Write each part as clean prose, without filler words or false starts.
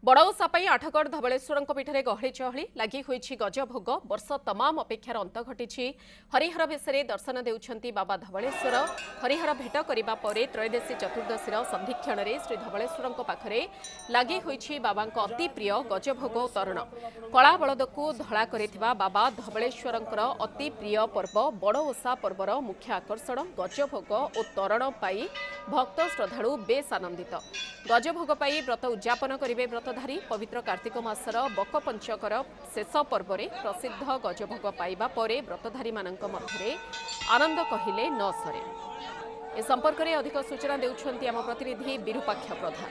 बड़ौसा आठगढ़ धवलेश्वर पीठ में गहली चहली लगी हुई गजभोग वर्ष तमाम अपेक्षार अंत घटी हरिहर भेष दर्शन देउछंती बाबा धवलेश्वर हरिहर भेट करने पर त्रयोदशी चतुर्दशी संधिक्षण में श्री धवलेश्वर पाखरे लगी हुई बाबा अति प्रिय गजभोग तरण कला बलद को धड़ा करिथिबा बाबा धवलेश्वर अति प्रिय पर्व बड़ौसा पर्वर मुख्य आकर्षण गजभोग और तरण पाई भक्त श्रद्धालु बेस आनंदित गजभोग पाई व्रत उद्यापन करेंगे व्रतधारी पवित्र कार्तिक मासर बक पंचकर शेष पर्व में प्रसिद्ध गजभोग पाइबा परे व्रतधारी मानक मध्य आनंद कहिले न सरे। ए संपर्क में अधिक सूचना देउछंती आम प्रतिनिधि विरूपाक्ष प्रधान।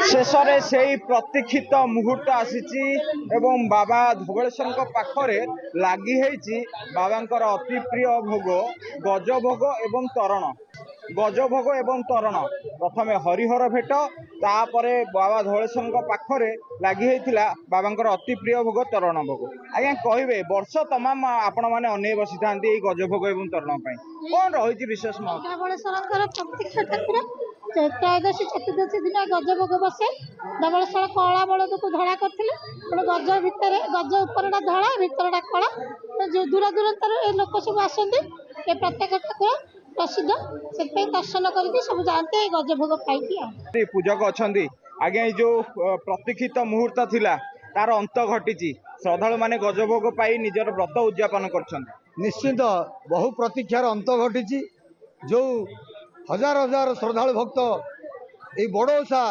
शेषरे से प्रतीक्षित मुहूर्त आसी एवं बाबा धवलेश्वर पाखरे लगी बाबांकर अति प्रिय भोग गजभोग एवं तरण गजभोग एवं तरण प्रथम हरिहर भेट तापर बाबा धवलेश्वर पाखरे लगी बाबांकर अति प्रिय भोग तरण भोग। आज्ञा कहे वर्ष तमाम आपण मैंने अनै बसी था गजभोग एवं तरण कौन रही विशेष त्रयोदशी चतुर्दशी दिन गजभोग बसे धवलेश्वर कला बलद को धड़ा करते गज भितर गज उपरटा धड़ा भितरटा कला जो दूर दूर लोक सब आसती प्रत्येक ठाकुर प्रसिद्ध से दर्शन करके सब जाते गजभोग पाई पूजक अच्छा आज्ञा जो प्रतीक्षित मुहूर्त थिला तार अंत घटी श्रद्धालु माने गजभोग पाई निजर व्रत उद्यापन कर निश्चित बहु प्रतीक्षार अंत घटी जो हजार हजार श्रद्धालु भक्त ये बड़ौसा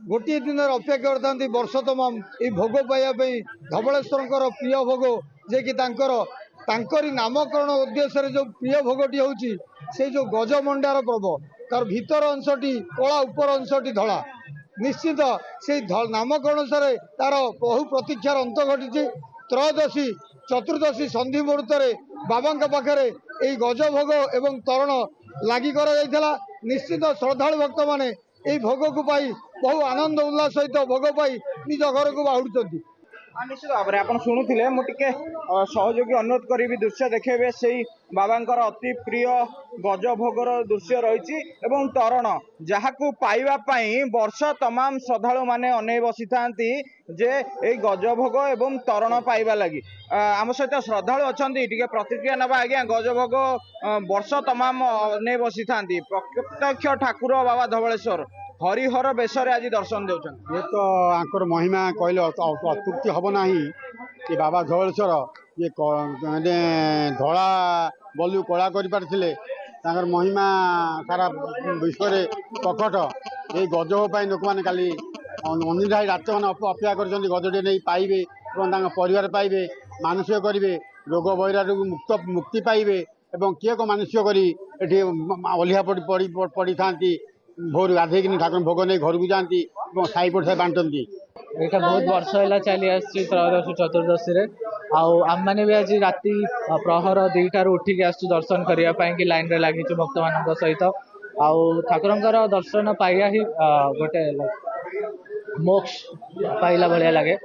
गोटे दिन अपेक्षा करते वर्ष तमाम ये भोग पाइबा धवलेश्वर प्रिय भोग जे कि तांकरी नामकरण उद्देश्य जो प्रिय भोगटी होची से जो गजमंडार पर्व तार भीतर अंशटी कला उपर अंशटी धड़ा निश्चित से नामकरण अनुसार तार बहु प्रतीक्षार अंत घटी त्रयोदशी चतुर्दशी संधि मुहूर्त बाबा पाखे यही गजभोग एवं तरण लगी कर निश्चित श्रद्धालु भक्त माने यही भोग को पाई बहु आनंद उल्लास सहित भोग पाई निज घर को बाहुड़ी। निश्चित भाव में आप शुणुले मुझे सहयोगी अनुरोध करी दृश्य देखेबे से बाबांकर अति प्रिय गजभोगर दृश्य रही तरण जहाँ पाइबापी वर्ष तमाम श्रद्धालु माने अनै बसी था जे ये गजभोग एवं तरण पाइबा लगी आम सहित श्रद्धालु अच्छा प्रतिक्रिया ना आज्ञा गजभोग वर्ष तमाम अनै बसी था प्रत्यक्ष ठाकुर बाबा धवलेश्वर हरिहर बेश आज दर्शन दे ये तो आंकर महिमा कहले अतुक्ति हम ना कि बाबा धवलेश्वर ये धड़ा बलु कला कर महिमा सारा विश्व प्रकट ये गजभोग लोक मैंने काली अनिद्रा रात मैंने अपेक्षा कर गजटे नहीं पाइबे परिवार पाइबे मानसिक करेंगे रोग बैराग मुक्ति पाइबे एवं किए को मानसिक करी ओह्ला पड़ी था भोर गाधे ठाकुर भोग नहीं घर को जाती साई पड़सा बांटती यहाँ बहुत वर्ष है चली आसी त्रयोदशी चतुर्दशी आम मैंने भी आज राति प्रहर 2टार उठिक आसु दर्शन करने कि लाइन रे लगी भक्त मान सहित ठाकुर दर्शन पाइया ही गोटे मोक्ष पाइला भाया लगे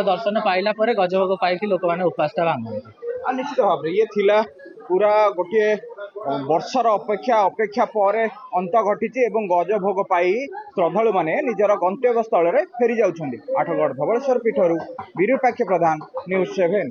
दर्शन पाइला पर गजभोग पाई लोक मैंने उपासटा भांगती। निश्चित भाव में ये थिला पूरा गोटे वर्षर अपेक्षा पर अंत घटी गजभोग पाई श्रद्धालु माने निजर गंतव्य स्थल फेरी जाउछन्ति। आठगढ़ धवलेश्वर पीठरू विरूपाक्ष प्रधान, न्यूज 7।